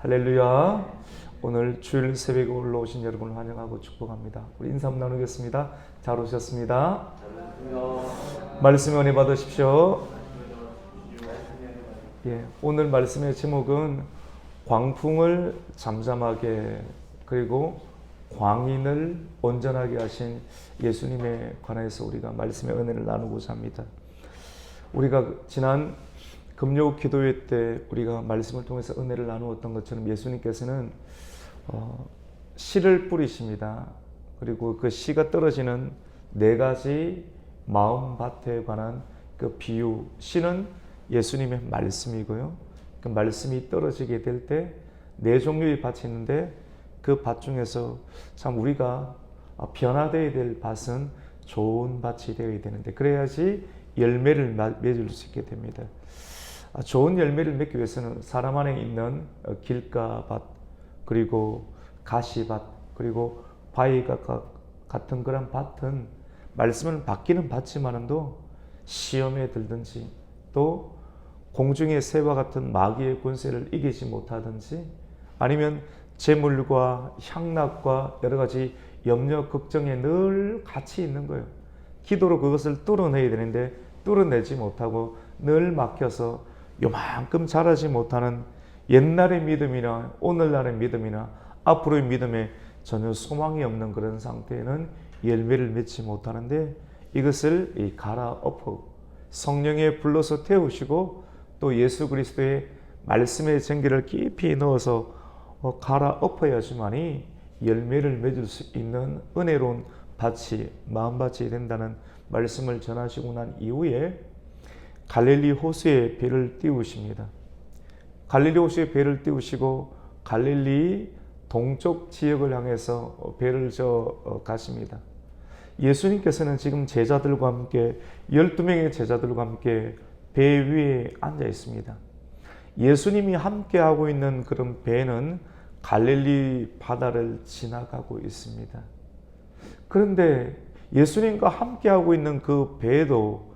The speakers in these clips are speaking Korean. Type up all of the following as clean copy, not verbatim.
할렐루야. 오늘 주일 새벽에 올라오신 여러분을 환영하고 축복합니다. 우리 인사 한번 나누겠습니다. 잘 오셨습니다. 말씀 은혜 받으십시오. 오늘 말씀의 제목은 광풍을 잠잠하게 그리고 광인을 온전하게 하신 예수님에 관해서 우리가 말씀의 은혜를 나누고자 합니다. 우리가 지난 금요 기도회 때 우리가 말씀을 통해서 은혜를 나누었던 것처럼 예수님께서는 씨를 뿌리십니다. 그리고 그 씨가 떨어지는 네 가지 마음밭에 관한 그 비유, 씨는 예수님의 말씀이고요. 그 말씀이 떨어지게 될 때 네 종류의 밭이 있는데 그 밭 중에서 참 우리가 변화되어야 될 밭은 좋은 밭이 되어야 되는데 그래야지 열매를 맺을 수 있게 됩니다. 좋은 열매를 맺기 위해서는 사람 안에 있는 길가밭 그리고 가시밭 그리고 바위가 같은 그런 밭은 말씀을 받기는 받지만도 시험에 들든지 또 공중의 새와 같은 마귀의 권세를 이기지 못하든지 아니면 재물과 향락과 여러 가지 염려 걱정에 늘 같이 있는 거예요. 기도로 그것을 뚫어내야 되는데 뚫어내지 못하고 늘 막혀서 요만큼 자라지 못하는 옛날의 믿음이나 오늘날의 믿음이나 앞으로의 믿음에 전혀 소망이 없는 그런 상태에는 열매를 맺지 못하는데 이것을 갈아엎어 성령에 불러서 태우시고 또 예수 그리스도의 말씀의 전기를 깊이 넣어서 갈아엎어야지만이 열매를 맺을 수 있는 은혜로운 밭이 마음밭이 된다는 말씀을 전하시고 난 이후에 갈릴리 호수에 배를 띄우십니다. 갈릴리 호수에 배를 띄우시고 갈릴리 동쪽 지역을 향해서 배를 가십니다. 예수님께서는 지금 제자들과 함께 12명의 제자들과 함께 배 위에 앉아 있습니다. 예수님이 함께하고 있는 그런 배는 갈릴리 바다를 지나가고 있습니다. 그런데 예수님과 함께하고 있는 그 배도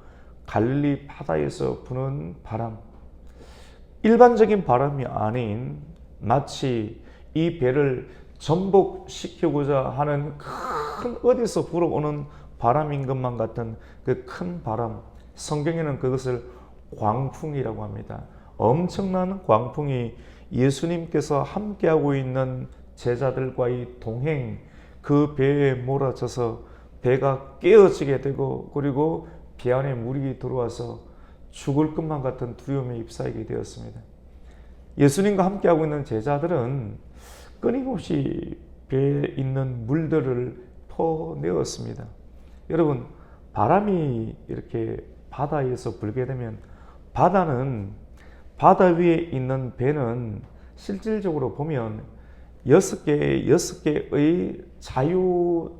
갈릴리 바다에서 부는 바람, 일반적인 바람이 아닌 마치 이 배를 전복시키고자 하는 큰 어디서 불어오는 바람인 것만 같은 그 큰 바람, 성경에는 그것을 광풍이라고 합니다. 엄청난 광풍이 예수님께서 함께하고 있는 제자들과의 동행, 그 배에 몰아쳐서 배가 깨어지게 되고 그리고 배 안에 물이 들어와서 죽을 것만 같은 두려움에 휩싸이게 되었습니다. 예수님과 함께하고 있는 제자들은 끊임없이 배에 있는 물들을 퍼내었습니다. 여러분, 바람이 이렇게 바다에서 불게 되면 바다 위에 있는 배는 실질적으로 보면 6개의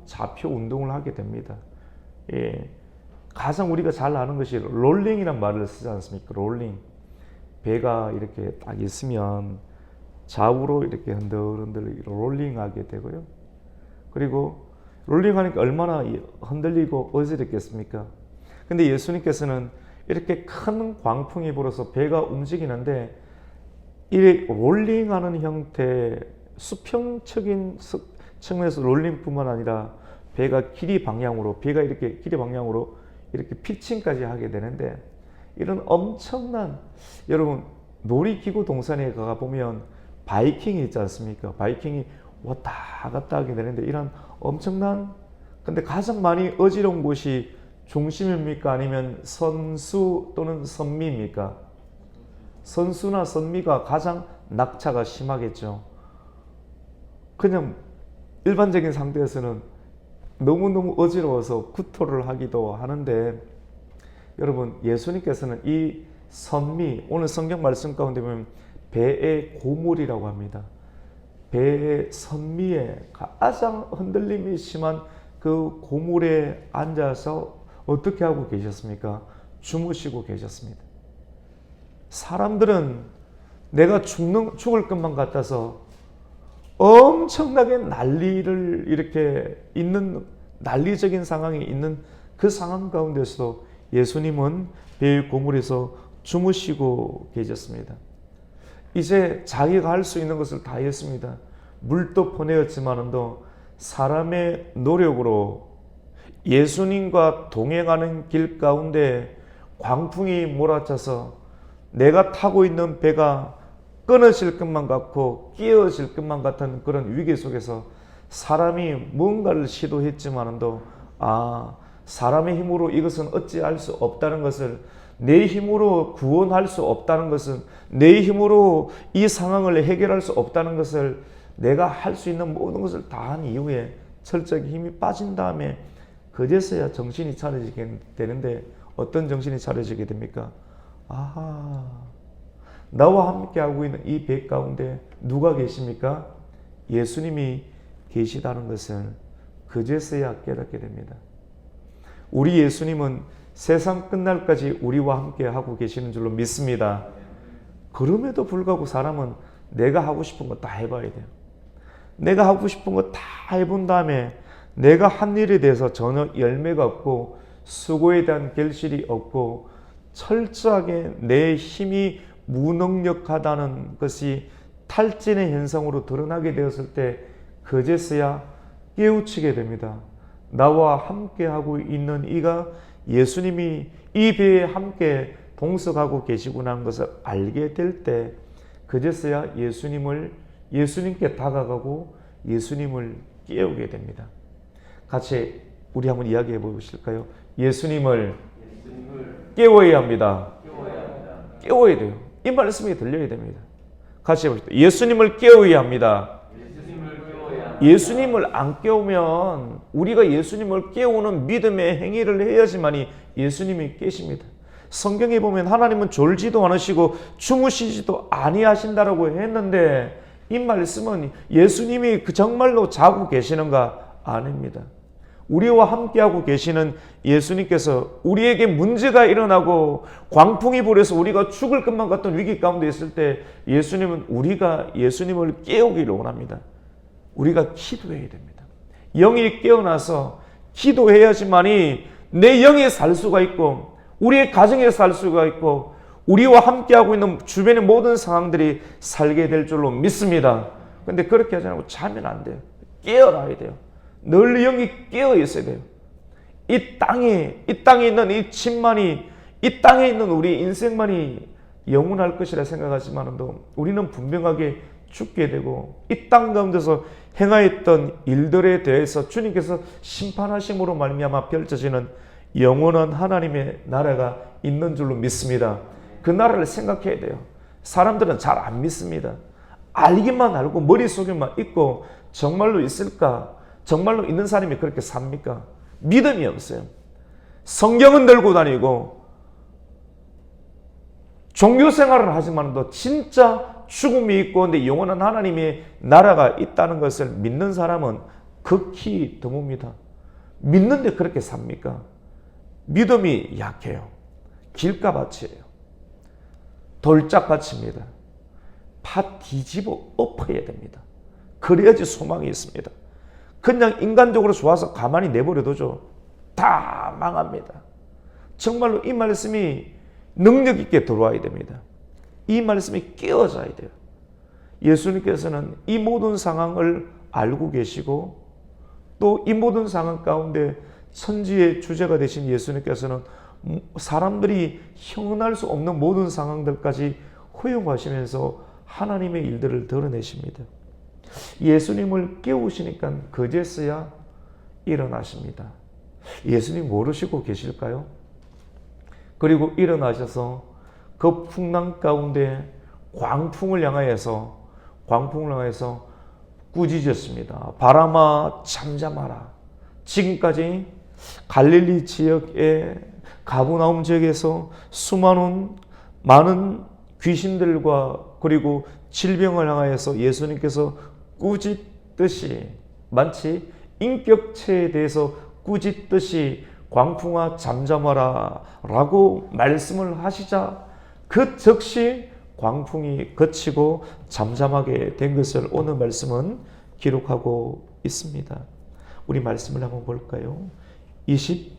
좌표 운동을 하게 됩니다. 가장 우리가 잘 아는 것이 롤링이라는 말을 쓰지 않습니까? 롤링. 배가 이렇게 딱 있으면 좌우로 이렇게 흔들흔들 롤링하게 되고요. 그리고 롤링하니까 얼마나 흔들리고 어지럽겠습니까? 근데 예수님께서는 이렇게 큰 광풍이 불어서 배가 움직이는데 이 롤링하는 형태, 수평적인 측면에서 롤링뿐만 아니라 배가 길이 방향으로 이렇게 피칭까지 하게 되는데 이런 엄청난 여러분 놀이기구 동산에 가보면 바이킹이 있지 않습니까? 바이킹이 왔다 갔다 하게 되는데 이런 엄청난 근데 가장 많이 어지러운 곳이 중심입니까? 아니면 선수 또는 선미입니까? 선수나 선미가 가장 낙차가 심하겠죠. 그냥 일반적인 상태에서는 너무너무 어지러워서 구토를 하기도 하는데 여러분 예수님께서는 이 선미 오늘 성경 말씀 가운데 보면 배의 고물이라고 합니다. 배의 선미에 가장 흔들림이 심한 그 고물에 앉아서 어떻게 하고 계셨습니까? 주무시고 계셨습니다. 사람들은 내가 죽을 것만 같아서 엄청나게 난리를 이렇게 있는 난리적인 상황이 있는 그 상황 가운데서도 예수님은 배의 고물에서 주무시고 계셨습니다. 이제 자기가 할 수 있는 것을 다 했습니다. 물도 퍼내었지만도 사람의 노력으로 예수님과 동행하는 길 가운데 광풍이 몰아쳐서 내가 타고 있는 배가 끊어질 것만 같고 끼어질 것만 같은 그런 위기 속에서 사람이 뭔가를 시도했지만도 사람의 힘으로 이것은 어찌할 수 없다는 것을, 내 힘으로 구원할 수 없다는 것은, 내 힘으로 이 상황을 해결할 수 없다는 것을, 내가 할 수 있는 모든 것을 다 한 이후에 철저하게 힘이 빠진 다음에 그제서야 정신이 차려지게 되는데, 어떤 정신이 차려지게 됩니까? 나와 함께하고 있는 이 배 가운데 누가 계십니까? 예수님이 계시다는 것을 그제서야 깨닫게 됩니다. 우리 예수님은 세상 끝날까지 우리와 함께하고 계시는 줄로 믿습니다. 그럼에도 불구하고 사람은 내가 하고 싶은 거 다 해봐야 돼요. 내가 하고 싶은 거 다 해본 다음에 내가 한 일에 대해서 전혀 열매가 없고 수고에 대한 결실이 없고 철저하게 내 힘이 무능력하다는 것이 탈진의 현상으로 드러나게 되었을 때 그제서야 깨우치게 됩니다. 나와 함께하고 있는 이가 예수님이 이 배에 함께 동석하고 계시구나 하는 것을 알게 될 때 그제서야 예수님께 다가가고 예수님을 깨우게 됩니다. 같이 우리 한번 이야기해 보실까요? 예수님을 깨워야 합니다. 깨워야 돼요. 이 말씀이 들려야 됩니다. 같이 해봅시다. 예수님을 깨워야 합니다. 예수님을 안 깨우면 우리가 예수님을 깨우는 믿음의 행위를 해야지만이 예수님이 깨십니다. 성경에 보면 하나님은 졸지도 않으시고 주무시지도 아니하신다라고 했는데 이 말씀은 예수님이 정말로 자고 계시는가? 아닙니다. 우리와 함께하고 계시는 예수님께서 우리에게 문제가 일어나고 광풍이 불어서 우리가 죽을 것만 같은 위기 가운데 있을 때 예수님은 우리가 예수님을 깨우기를 원합니다. 우리가 기도해야 됩니다. 영이 깨어나서 기도해야지만이 내 영이 살 수가 있고 우리의 가정에 살 수가 있고 우리와 함께하고 있는 주변의 모든 상황들이 살게 될 줄로 믿습니다. 그런데 그렇게 하지 않고 자면 안 돼요. 깨어나야 돼요. 늘 영이 깨어 있어야 돼요. 이 땅에 있는 이 집만이, 이 땅에 있는 우리 인생만이 영원할 것이라 생각하지만도 우리는 분명하게 죽게 되고 이 땅 가운데서 행하였던 일들에 대해서 주님께서 심판하심으로 말미암아 펼쳐지는 영원한 하나님의 나라가 있는 줄로 믿습니다. 그 나라를 생각해야 돼요. 사람들은 잘 안 믿습니다. 알기만 알고 머릿속에만 있고 정말로 있을까? 정말로 있는 사람이 그렇게 삽니까? 믿음이 없어요. 성경은 들고 다니고 종교 생활을 하지만도 진짜 죽음이 있고 근데 영원한 하나님의 나라가 있다는 것을 믿는 사람은 극히 드뭅니다. 믿는데 그렇게 삽니까? 믿음이 약해요. 길가밭이에요. 돌짝밭입니다. 파 뒤집어 엎어야 됩니다. 그래야지 소망이 있습니다. 그냥 인간적으로 좋아서 가만히 내버려두죠. 다 망합니다. 정말로 이 말씀이 능력 있게 들어와야 됩니다. 이 말씀이 깨어져야 돼요. 예수님께서는 이 모든 상황을 알고 계시고 또 이 모든 상황 가운데 선지의 주제가 되신 예수님께서는 사람들이 형언할 수 없는 모든 상황들까지 허용하시면서 하나님의 일들을 드러내십니다. 예수님을 깨우시니까 그제서야 일어나십니다. 예수님 모르시고 계실까요? 그리고 일어나셔서 그 풍랑 가운데 광풍을 향하여서 꾸짖었습니다. 바람아 잠잠하라. 지금까지 갈릴리 지역의 가버나움 지역에서 많은 귀신들과 그리고 질병을 향하여서 예수님께서 꾸짖듯이 마치 인격체에 대해서 꾸짖듯이 광풍아 잠잠하라 라고 말씀을 하시자 그 즉시 광풍이 그치고 잠잠하게 된 것을 오늘 말씀은 기록하고 있습니다. 우리 말씀을 한번 볼까요? 24절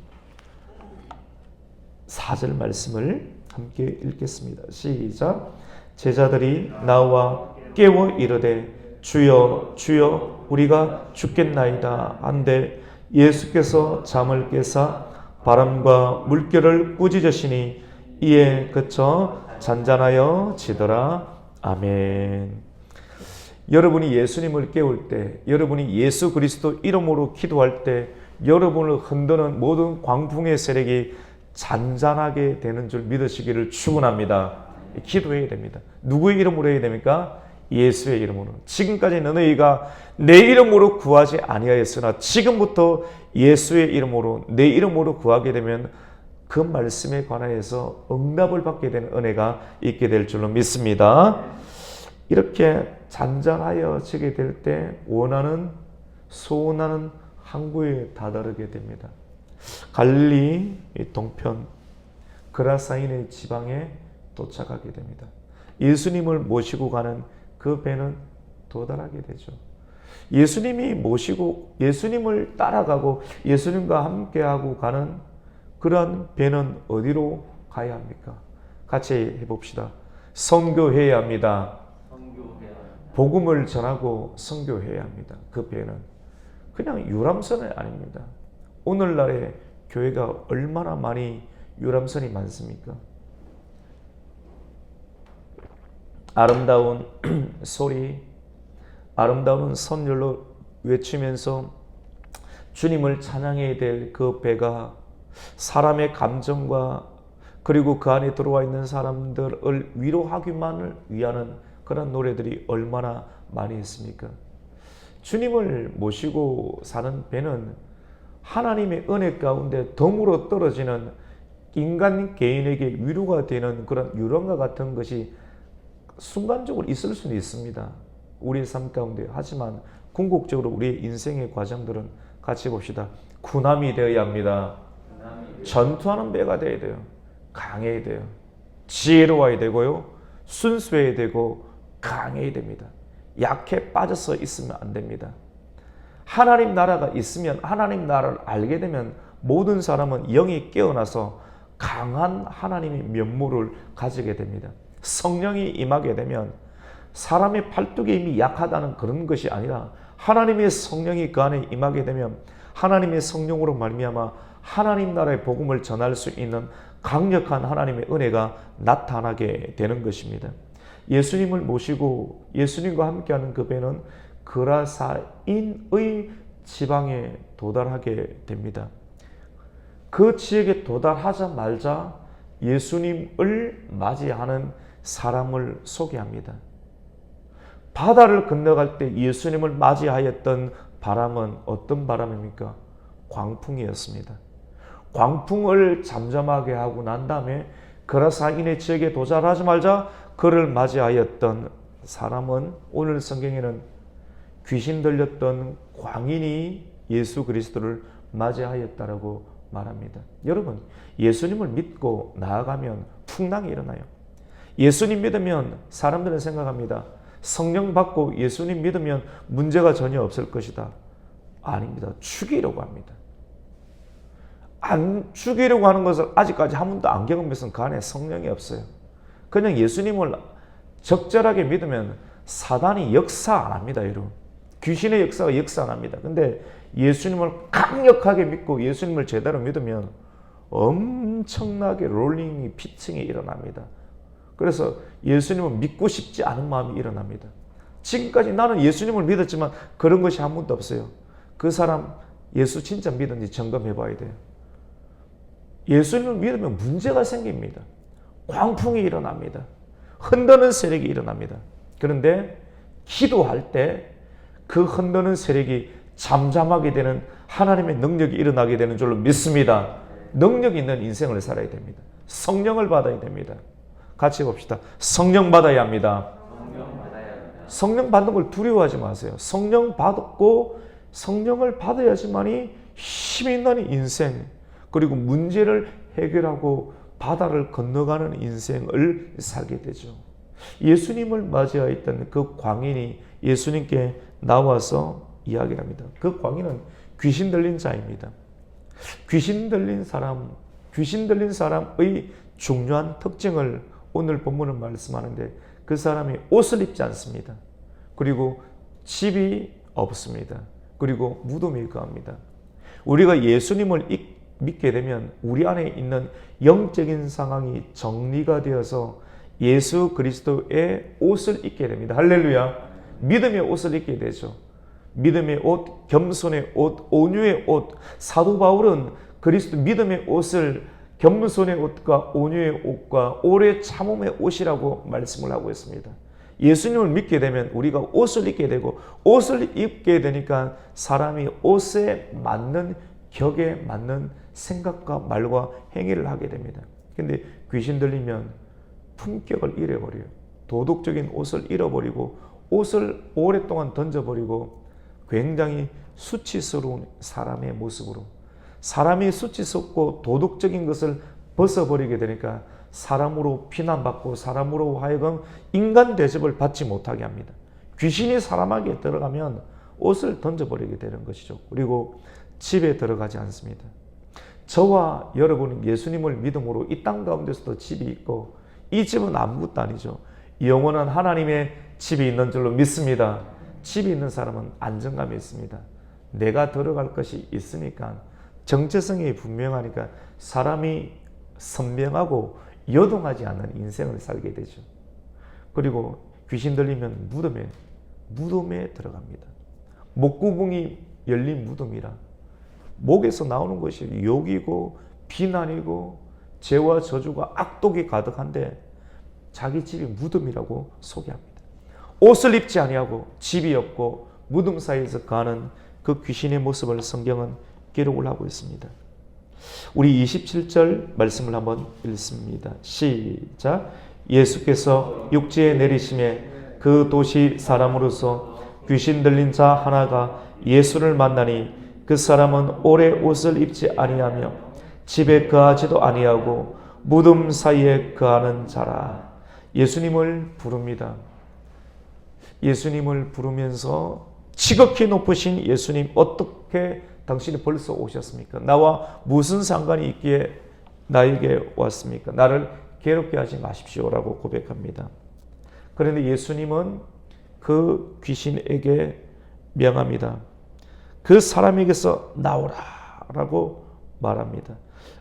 말씀을 함께 읽겠습니다. 시작. 제자들이 나와 깨워 이르되 주여 주여 우리가 죽겠나이다 한데 예수께서 잠을 깨사 바람과 물결을 꾸짖으시니 이에 그쳐 잔잔하여 지더라. 아멘. 여러분이 예수님을 깨울 때, 여러분이 예수 그리스도 이름으로 기도할 때 여러분을 흔드는 모든 광풍의 세력이 잔잔하게 되는 줄 믿으시기를 축원합니다. 기도해야 됩니다. 누구의 이름으로 해야 됩니까? 예수의 이름으로. 지금까지 너희가 내 이름으로 구하지 아니하였으나 지금부터 예수의 이름으로 내 이름으로 구하게 되면 그 말씀에 관하여서 응답을 받게 되는 은혜가 있게 될 줄로 믿습니다. 이렇게 잔잔하여지게 될 때 원하는 소원하는 항구에 다다르게 됩니다. 갈릴리 동편 그라사인의 지방에 도착하게 됩니다. 예수님을 모시고 가는 그 배는 도달하게 되죠. 예수님이 모시고 예수님을 따라가고 예수님과 함께하고 가는 그런 배는 어디로 가야 합니까? 같이 해봅시다. 선교해야 합니다. 복음을 전하고 선교해야 합니다. 그 배는 그냥 유람선이 아닙니다. 오늘날의 교회가 얼마나 많이 유람선이 많습니까? 아름다운 소리, 아름다운 선율로 외치면서 주님을 찬양해야 될 그 배가 사람의 감정과 그리고 그 안에 들어와 있는 사람들을 위로하기만을 위하는 그런 노래들이 얼마나 많이 있습니까? 주님을 모시고 사는 배는 하나님의 은혜 가운데 덤으로 떨어지는 인간 개인에게 위로가 되는 그런 유람과 같은 것이 순간적으로 있을 수는 있습니다. 우리의 삶 가운데. 하지만 궁극적으로 우리의 인생의 과정들은 같이 봅시다. 군함이 되어야 합니다. 전투하는 배가 되어야 돼요. 강해야 돼요. 지혜로워야 되고요. 순수해야 되고 강해야 됩니다. 약해 빠져서 있으면 안 됩니다. 하나님 나라가 있으면 하나님 나라를 알게 되면 모든 사람은 영이 깨어나서 강한 하나님의 면모를 가지게 됩니다. 성령이 임하게 되면 사람의 팔뚝이 이미 약하다는 그런 것이 아니라 하나님의 성령이 그 안에 임하게 되면 하나님의 성령으로 말미암아 하나님 나라의 복음을 전할 수 있는 강력한 하나님의 은혜가 나타나게 되는 것입니다. 예수님을 모시고 예수님과 함께하는 그 배는 그라사인의 지방에 도달하게 됩니다. 그 지역에 도달하자마자 예수님을 맞이하는 사람을 소개합니다. 바다를 건너갈 때 예수님을 맞이하였던 바람은 어떤 바람입니까? 광풍이었습니다. 광풍을 잠잠하게 하고 난 다음에 그라사인의 지역에 도달하자마자 그를 맞이하였던 사람은 오늘 성경에는 귀신 들렸던 광인이 예수 그리스도를 맞이하였다라고 말합니다. 여러분, 예수님을 믿고 나아가면 풍랑이 일어나요. 예수님 믿으면 사람들은 생각합니다. 성령 받고 예수님 믿으면 문제가 전혀 없을 것이다. 아닙니다. 죽이려고 합니다. 안 죽이려고 하는 것을 아직까지 한 번도 안 경험해서 그 안에 성령이 없어요. 그냥 예수님을 적절하게 믿으면 사단이 역사 안 합니다. 여러분. 귀신의 역사가 역사 안 합니다. 근데 예수님을 강력하게 믿고 예수님을 제대로 믿으면 엄청나게 롤링이 피칭이 일어납니다. 그래서 예수님을 믿고 싶지 않은 마음이 일어납니다. 지금까지 나는 예수님을 믿었지만 그런 것이 한 번도 없어요. 그 사람 예수 진짜 믿었는지 점검해 봐야 돼요. 예수님을 믿으면 문제가 생깁니다. 광풍이 일어납니다. 흔드는 세력이 일어납니다. 그런데 기도할 때 그 흔드는 세력이 잠잠하게 되는 하나님의 능력이 일어나게 되는 줄로 믿습니다. 능력 있는 인생을 살아야 됩니다. 성령을 받아야 됩니다. 같이 봅시다. 성령 받아야 합니다. 성령 받는 걸 두려워하지 마세요. 성령 받고 성령을 받아야지만이 힘 있는 인생 그리고 문제를 해결하고 바다를 건너가는 인생을 살게 되죠. 예수님을 맞이하였던 그 광인이 예수님께 나와서 이야기를 합니다. 그 광인은 귀신 들린 자입니다. 귀신 들린 사람의 중요한 특징을 오늘 본문은 말씀하는데 그 사람이 옷을 입지 않습니다. 그리고 집이 없습니다. 그리고 무덤이 거합니다. 우리가 예수님을 믿게 되면 우리 안에 있는 영적인 상황이 정리가 되어서 예수 그리스도의 옷을 입게 됩니다. 할렐루야. 믿음의 옷을 입게 되죠. 믿음의 옷, 겸손의 옷, 온유의 옷. 사도 바울은 그리스도 믿음의 옷을 겸손의 옷과 온유의 옷과 오래 참음의 옷이라고 말씀을 하고 있습니다. 예수님을 믿게 되면 우리가 옷을 입게 되고, 옷을 입게 되니까 사람이 옷에 맞는, 격에 맞는 생각과 말과 행위를 하게 됩니다. 근데 귀신 들리면 품격을 잃어버려요. 도덕적인 옷을 잃어버리고 옷을 오랫동안 던져버리고 굉장히 수치스러운 사람의 모습으로, 사람이 수치스럽고 도덕적인 것을 벗어버리게 되니까 사람으로 비난받고 사람으로 하여금 인간 대접을 받지 못하게 합니다. 귀신이 사람에게 들어가면 옷을 던져버리게 되는 것이죠. 그리고 집에 들어가지 않습니다. 저와 여러분은 예수님을 믿음으로 이 땅 가운데서도 집이 있고, 이 집은 아무것도 아니죠. 영원한 하나님의 집이 있는 줄로 믿습니다. 집이 있는 사람은 안정감이 있습니다. 내가 들어갈 것이 있으니까, 정체성이 분명하니까 사람이 선명하고 요동하지 않는 인생을 살게 되죠. 그리고 귀신 들리면 무덤에 들어갑니다. 목구멍이 열린 무덤이라 목에서 나오는 것이 욕이고 비난이고 죄와 저주가 악독이 가득한데 자기 집이 무덤이라고 소개합니다. 옷을 입지 아니하고 집이 없고 무덤 사이에서 가는 그 귀신의 모습을 성경은 기록을 하고 있습니다. 우리 27절 말씀을 한번 읽습니다. 시작. 예수께서 육지에 내리심에 그 도시 사람으로서 귀신 들린 자 하나가 예수를 만나니 그 사람은 오래 옷을 입지 아니하며 집에 거하지도 아니하고 무덤 사이에 거하는 자라. 예수님을 부릅니다. 예수님을 부르면서 지극히 높으신 예수님, 어떻게 당신이 벌써 오셨습니까? 나와 무슨 상관이 있기에 나에게 왔습니까? 나를 괴롭게 하지 마십시오라고 고백합니다. 그런데 예수님은 그 귀신에게 명합니다. 그 사람에게서 나오라라고 말합니다.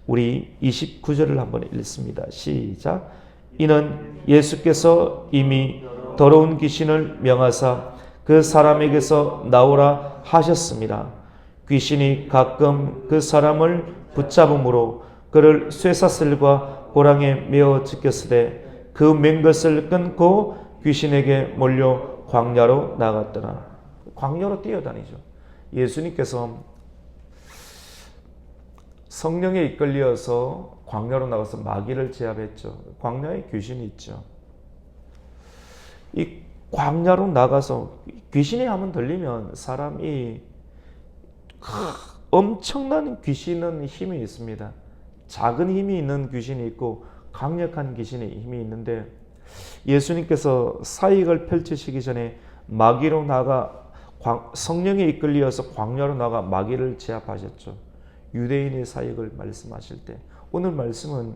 우리 29절을 한번 읽습니다. 시작. 이는 예수께서 이미 더러운 귀신을 명하사 그 사람에게서 나오라 하셨습니다. 귀신이 가끔 그 사람을 붙잡음으로 그를 쇠사슬과 고랑에 메어 지켰으되 그 맨 것을 끊고 귀신에게 몰려 광야로 나갔더라. 광야로 뛰어다니죠. 예수님께서 성령에 이끌려서 광야로 나가서 마귀를 제압했죠. 광야에 귀신이 있죠. 이 광야로 나가서 귀신이 한번 들리면 사람이 엄청난 귀신은 힘이 있습니다. 작은 힘이 있는 귀신이 있고 강력한 귀신의 힘이 있는데, 예수님께서 사역을 펼치시기 전에 마귀로 나가 성령에 이끌려서 광야로 나가 마귀를 제압하셨죠. 유대인의 사역을 말씀하실 때, 오늘 말씀은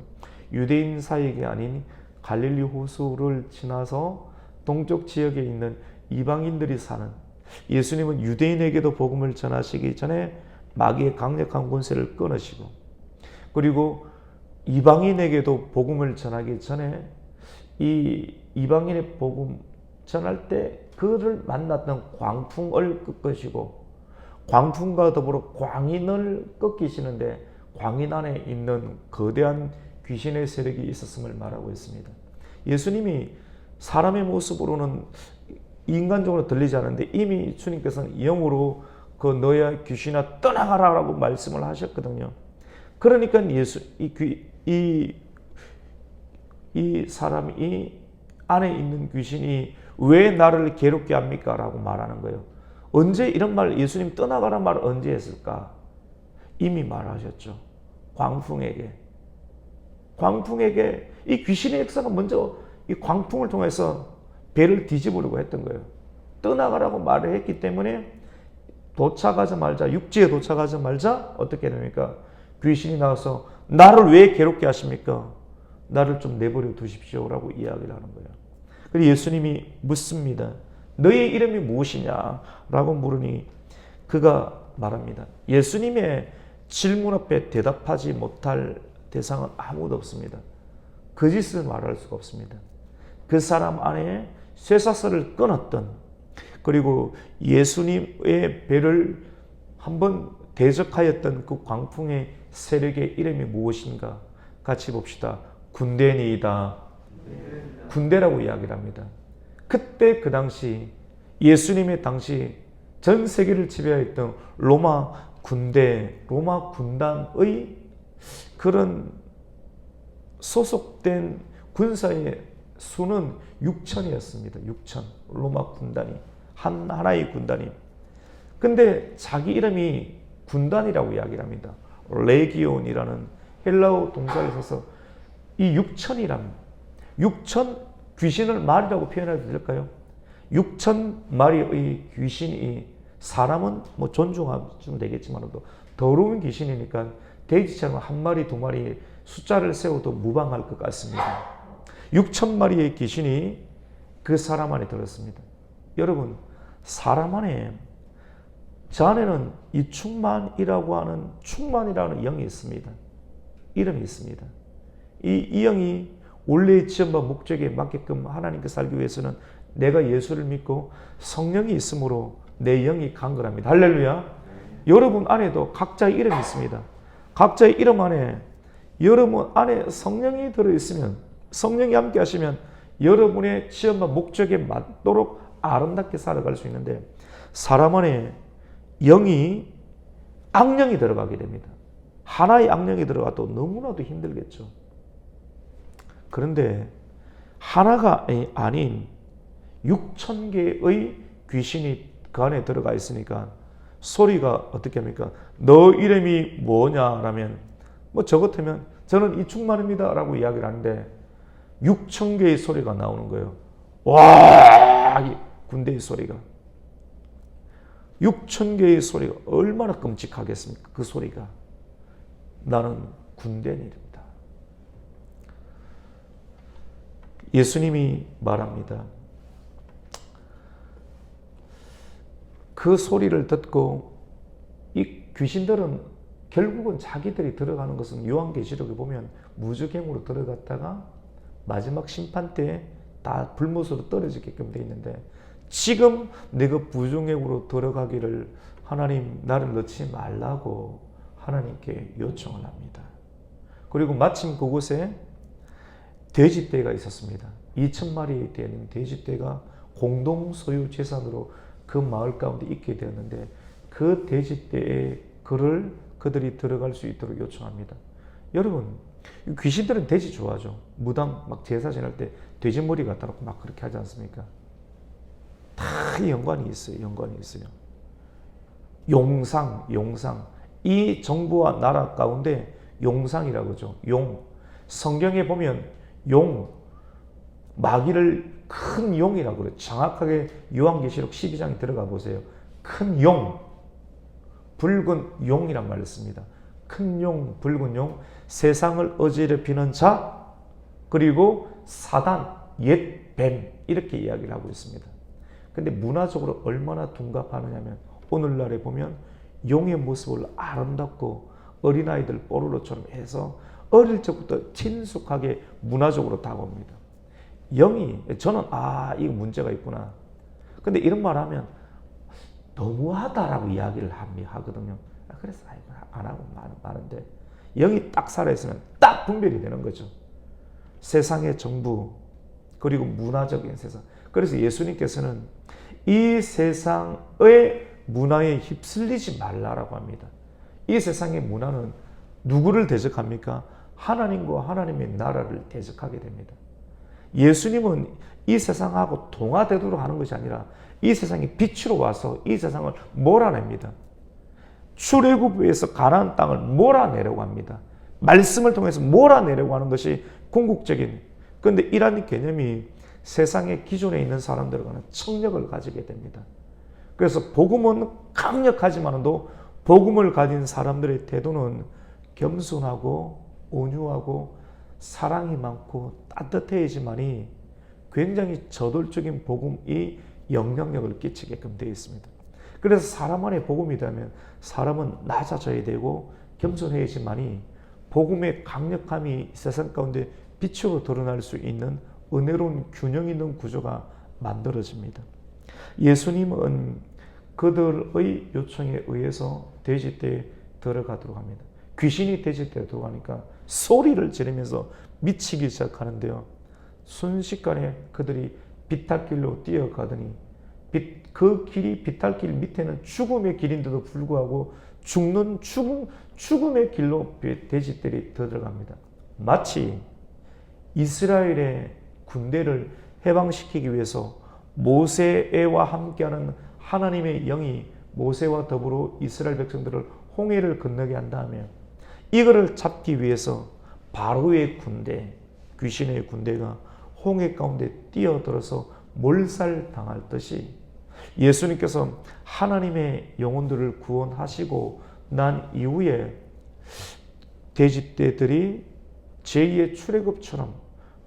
유대인 사역이 아닌 갈릴리 호수를 지나서 동쪽 지역에 있는 이방인들이 사는, 예수님은 유대인에게도 복음을 전하시기 전에 마귀의 강력한 권세를 끊으시고, 그리고 이방인에게도 복음을 전하기 전에 이 이방인의 복음 전할 때 그를 만났던 광풍을 꺾으시고, 광풍과 더불어 광인을 꺾이시는데 광인 안에 있는 거대한 귀신의 세력이 있었음을 말하고 있습니다. 예수님이 사람의 모습으로는 인간적으로 들리지 않는데 이미 주님께서는 영으로 그 너야 귀신아 떠나가라라고 말씀을 하셨거든요. 그러니까 이 사람이 이 안에 있는 귀신이 왜 나를 괴롭게 합니까? 라고 말하는 거예요. 언제 이런 말, 예수님 떠나가라는 말을 언제 했을까? 이미 말하셨죠. 광풍에게 이 귀신의 역사가 먼저 이 광풍을 통해서 배를 뒤집으려고 했던 거예요. 떠나가라고 말을 했기 때문에 도착하자마자, 육지에 도착하자마자 어떻게 됩니까? 귀신이 나와서 나를 왜 괴롭게 하십니까? 나를 좀 내버려 두십시오라고 이야기를 하는 거예요. 그리고 예수님이 묻습니다. 너의 이름이 무엇이냐? 라고 물으니 그가 말합니다. 예수님의 질문 앞에 대답하지 못할 대상은 아무도 없습니다. 거짓을 말할 수가 없습니다. 그 사람 안에 쇠사슬을 끊었던, 그리고 예수님의 배를 한번 대적하였던 그 광풍의 세력의 이름이 무엇인가? 같이 봅시다. 군대니이다. 군대라고 이야기를 합니다. 그때 그 당시 예수님의 당시 전 세계를 지배했던 로마 군대, 로마 군단의 그런 소속된 군사의 수는 6천이었습니다. 6천. 로마 군단이. 하나의 군단이. 근데 자기 이름이 군단이라고 이야기를 합니다. 레기온이라는 헬라어 동사를 써서 이 6천이란 6천 귀신을 말이라고 표현해도 될까요? 6천 마리의 귀신이 사람은 뭐 존중하면 되겠지만도 더러운 귀신이니까 돼지처럼 한 마리 두 마리 숫자를 세워도 무방할 것 같습니다. 6천 마리의 귀신이 그 사람 안에 들었습니다. 여러분, 사람 안에 저 안에는 이 충만이라는 영이 있습니다. 이름이 있습니다. 이 영이 원래의 지연과 목적에 맞게끔 하나님께 살기 위해서는 내가 예수를 믿고 성령이 있으므로 내 영이 간 거랍니다. 할렐루야. 여러분 안에도 각자의 이름이 있습니다. 각자의 이름 안에 여러분 안에 성령이 들어있으면, 성령이 함께 하시면 여러분의 지연과 목적에 맞도록 아름답게 살아갈 수 있는데, 사람 안에 영이 악령이 들어가게 됩니다. 하나의 악령이 들어가도 너무나도 힘들겠죠. 그런데 하나가 아닌 6천 개의 귀신이 그 안에 들어가 있으니까 소리가 어떻게 합니까? 너 이름이 뭐냐? 라면 뭐 저 같으면 저는 이충만입니다 라고 이야기를 하는데 6천 개의 소리가 나오는 거예요. 와! 군대의 소리가. 6천 개의 소리가 얼마나 끔찍하겠습니까? 그 소리가. 나는 군대입니다. 예수님이 말합니다. 그 소리를 듣고 이 귀신들은 결국은 자기들이 들어가는 것은 요한계시록에 보면 무저갱으로 들어갔다가 마지막 심판 때 다 불못으로 떨어지게끔 되어 있는데, 지금 내가 부정행으로 들어가기를 하나님 나를 넣지 말라고 하나님께 요청을 합니다. 그리고 마침 그곳에 돼지떼가 있었습니다. 2,000마리에 되는 돼지떼가 공동 소유 재산으로 그 마을 가운데 있게 되었는데, 그 돼지떼의 글을 그들이 들어갈 수 있도록 요청합니다. 여러분, 귀신들은 돼지 좋아하죠. 무당 막 제사 지낼 때 돼지 머리 갖다 놓고 막 그렇게 하지 않습니까? 다 연관이 있어요. 연관이 있어요. 용상. 이 정부와 나라 가운데 용상이라고 하죠. 용. 성경에 보면 용, 마귀를 큰 용이라고 그래요. 정확하게 요한계시록 12장에 들어가 보세요. 큰 용, 붉은 용이란 말을 씁니다. 큰 용, 붉은 용, 세상을 어지럽히는 자, 그리고 사단, 옛 뱀, 이렇게 이야기를 하고 있습니다. 근데 문화적으로 얼마나 둔갑하느냐면 오늘날에 보면 용의 모습을 아름답고 어린아이들 뽀로로처럼 해서 어릴 적부터 친숙하게 문화적으로 다가옵니다. 영이, 저는 이거 문제가 있구나. 근데 이런 말 하면 너무하다라고 이야기를 하거든요. 그래서 안 하고 마는데, 영이 딱 살아있으면 딱 분별이 되는 거죠. 세상의 정부, 그리고 문화적인 세상. 그래서 예수님께서는 이 세상의 문화에 휩쓸리지 말라라고 합니다. 이 세상의 문화는 누구를 대적합니까? 하나님과 하나님의 나라를 대적하게 됩니다. 예수님은 이 세상하고 동화되도록 하는 것이 아니라 이 세상의 빛으로 와서 이 세상을 몰아냅니다. 출애굽에서 가나안 땅을 몰아내려고 합니다. 말씀을 통해서 몰아내려고 하는 것이 궁극적인. 그런데 이러한 개념이 세상의 기존에 있는 사람들과는 청력을 가지게 됩니다. 그래서 복음은 강력하지만도 복음을 가진 사람들의 태도는 겸손하고 온유하고 사랑이 많고 따뜻해야지만이 굉장히 저돌적인 복음이 영향력을 끼치게끔 되어 있습니다. 그래서 사람 안에 복음이 되면 사람은 낮아져야 되고 겸손해야지만이 복음의 강력함이 세상 가운데 빛으로 드러날 수 있는 은혜로운 균형 있는 구조가 만들어집니다. 예수님은 그들의 요청에 의해서 돼지떼에 들어가도록 합니다. 귀신이 돼지떼에 들어가니까 소리를 지르면서 미치기 시작하는데요. 순식간에 그들이 비탈길로 뛰어가더니 그 길이 비탈길 밑에는 죽음의 길인데도 불구하고 죽음의 길로 돼지떼들이 들어갑니다. 마치 이스라엘의 군대를 해방시키기 위해서 모세와 함께하는 하나님의 영이 모세와 더불어 이스라엘 백성들을 홍해를 건너게 한 다음에 이거를 잡기 위해서 바로의 군대, 귀신의 군대가 홍해 가운데 뛰어들어서 몰살당할 듯이 예수님께서 하나님의 영혼들을 구원하시고 난 이후에 돼지떼들이 제2의 출애굽처럼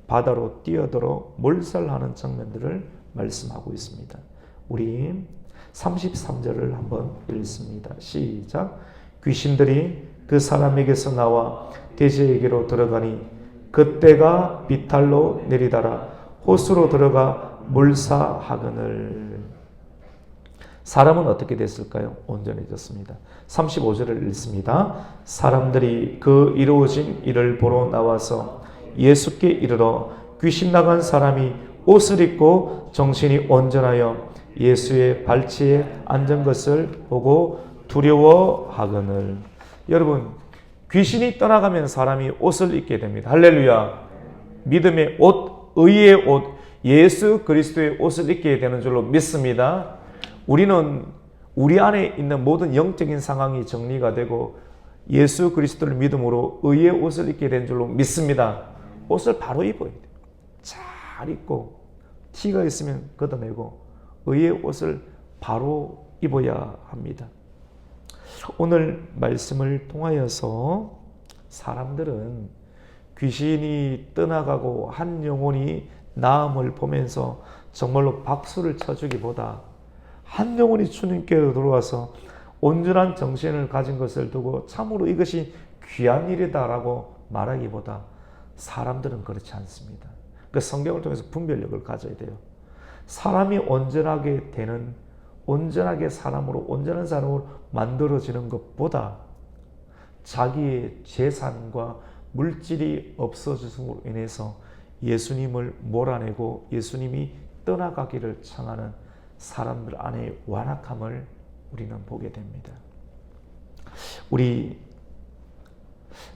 바다로 뛰어들어 몰살하는 장면들을 말씀하고 있습니다. 우리 33절을 한번 읽습니다. 시작. 귀신들이 그 사람에게서 나와 돼지에게로 들어가니 그때가 비탈로 내리다라 호수로 들어가 몰사하거늘. 사람은 어떻게 됐을까요? 온전해졌습니다. 35절을 읽습니다. 사람들이 그 이루어진 일을 보러 나와서 예수께 이르러 귀신 나간 사람이 옷을 입고 정신이 온전하여 예수의 발치에 앉은 것을 보고 두려워하거늘. 여러분, 귀신이 떠나가면 사람이 옷을 입게 됩니다. 할렐루야. 믿음의 옷, 의의 옷, 예수 그리스도의 옷을 입게 되는 줄로 믿습니다. 우리는 우리 안에 있는 모든 영적인 상황이 정리가 되고 예수 그리스도를 믿음으로 의의 옷을 입게 된 줄로 믿습니다. 옷을 바로 입어야 돼요. 잘 입고 티가 있으면 걷어내고 의의 옷을 바로 입어야 합니다. 오늘 말씀을 통하여서 사람들은 귀신이 떠나가고 한 영혼이 나음을 보면서 정말로 박수를 쳐주기보다 한 영혼이 주님께로 들어와서 온전한 정신을 가진 것을 두고 참으로 이것이 귀한 일이다라고 말하기보다 사람들은 그렇지 않습니다. 그 성경을 통해서 분별력을 가져야 돼요. 사람이 온전하게 되는, 온전하게 사람으로, 온전한 사람으로 만들어지는 것보다 자기의 재산과 물질이 없어짐으로 인해서 예수님을 몰아내고 예수님이 떠나가기를 청하는 사람들 안의 완악함을 우리는 보게 됩니다. 우리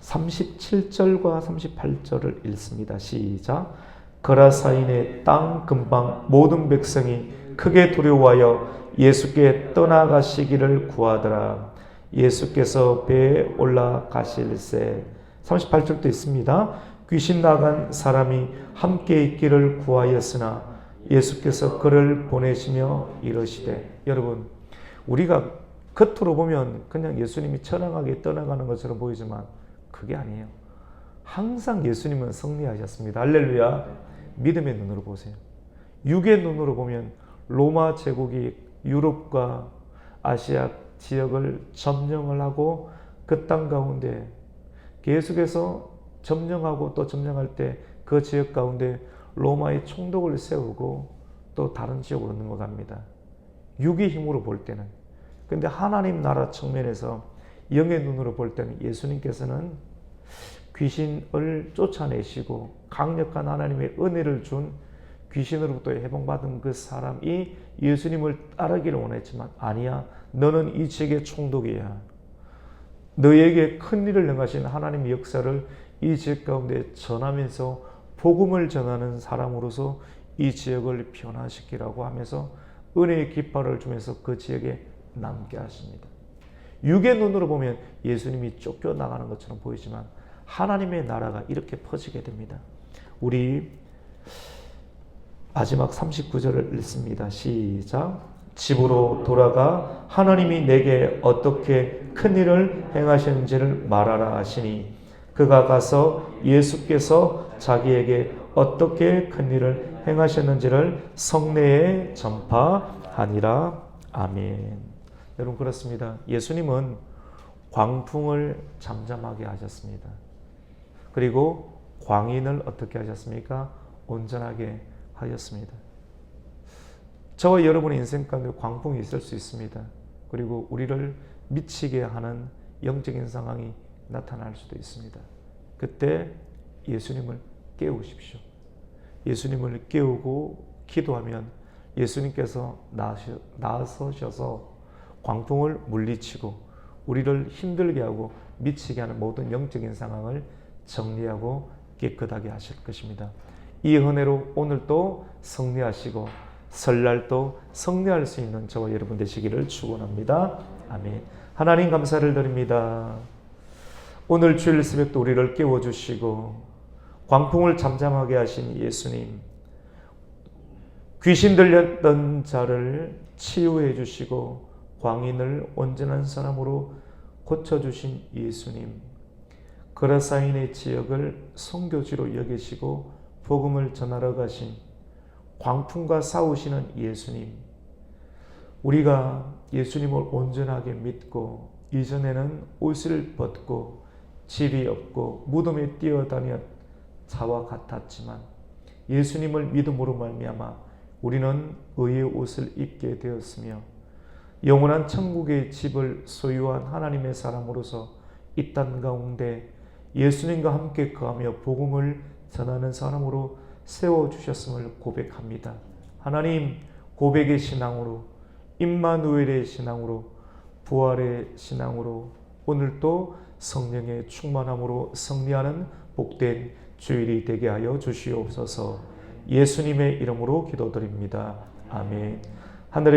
37절과 38절을 읽습니다. 시작. 거라사인의 땅 근방 모든 백성이 크게 두려워하여 예수께 떠나가시기를 구하더라. 예수께서 배에 올라가실새. 38절도 있습니다. 귀신 나간 사람이 함께 있기를 구하였으나 예수께서 그를 보내시며 이러시되. 여러분, 우리가 겉으로 보면 그냥 예수님이 처량하게 떠나가는 것처럼 보이지만 그게 아니에요. 항상 예수님은 승리하셨습니다. 할렐루야. 믿음의 눈으로 보세요. 육의 눈으로 보면 로마 제국이 유럽과 아시아 지역을 점령을 하고 그 땅 가운데 계속해서 점령하고 또 점령할 때 그 지역 가운데 로마의 총독을 세우고 또 다른 지역으로 넘어갑니다. 육의 힘으로 볼 때는. 근데 하나님 나라 측면에서 영의 눈으로 볼 때는 예수님께서는 귀신을 쫓아내시고 강력한 하나님의 은혜를 준 귀신으로부터 해방받은 그 사람이 예수님을 따르기를 원했지만 아니야, 너는 이 지역의 총독이야. 너에게 큰 일을 행하신 하나님의 역사를 이 지역 가운데 전하면서 복음을 전하는 사람으로서 이 지역을 변화시키라고 하면서 은혜의 깃발을 주면서 그 지역에 남게 하십니다. 육의 눈으로 보면 예수님이 쫓겨나가는 것처럼 보이지만 하나님의 나라가 이렇게 퍼지게 됩니다. 우리 마지막 39절을 읽습니다. 시작. 집으로 돌아가 하나님이 내게 어떻게 큰 일을 행하셨는지를 말하라 하시니 그가 가서 예수께서 자기에게 어떻게 큰 일을 행하셨는지를 성내에 전파하니라. 아멘. 여러분 그렇습니다. 예수님은 광풍을 잠잠하게 하셨습니다. 그리고 광인을 어떻게 하셨습니까? 온전하게 하셨습니다. 저와 여러분의 인생 가운데 광풍이 있을 수 있습니다. 그리고 우리를 미치게 하는 영적인 상황이 나타날 수도 있습니다. 그때 예수님을 깨우십시오. 예수님을 깨우고 기도하면 예수님께서 나서셔서 광풍을 물리치고 우리를 힘들게 하고 미치게 하는 모든 영적인 상황을 정리하고 깨끗하게 하실 것입니다. 이 은혜로 오늘도 승리하시고 설날도 승리할 수 있는 저와 여러분 되시기를 축원합니다. 아멘. 하나님 감사를 드립니다. 오늘 주일 새벽도 우리를 깨워주시고 광풍을 잠잠하게 하신 예수님, 귀신 들렸던 자를 치유해 주시고 광인을 온전한 사람으로 고쳐주신 예수님, 그라사인의 지역을 선교지로 여기시고 복음을 전하러 가신 광풍과 싸우시는 예수님, 우리가 예수님을 온전하게 믿고 이전에는 옷을 벗고 집이 없고 무덤에 뛰어다녔 자와 같았지만 예수님을 믿음으로 말미암아 우리는 의의 옷을 입게 되었으며 영원한 천국의 집을 소유한 하나님의 사람으로서 이 땅 가운데 예수님과 함께 거하며 복음을 전하는 사람으로 세워주셨음을 고백합니다. 하나님, 고백의 신앙으로, 임마누엘의 신앙으로, 부활의 신앙으로 오늘도 성령의 충만함으로 승리하는 복된 주일이 되게 하여 주시옵소서. 예수님의 이름으로 기도드립니다. 아멘. 하늘의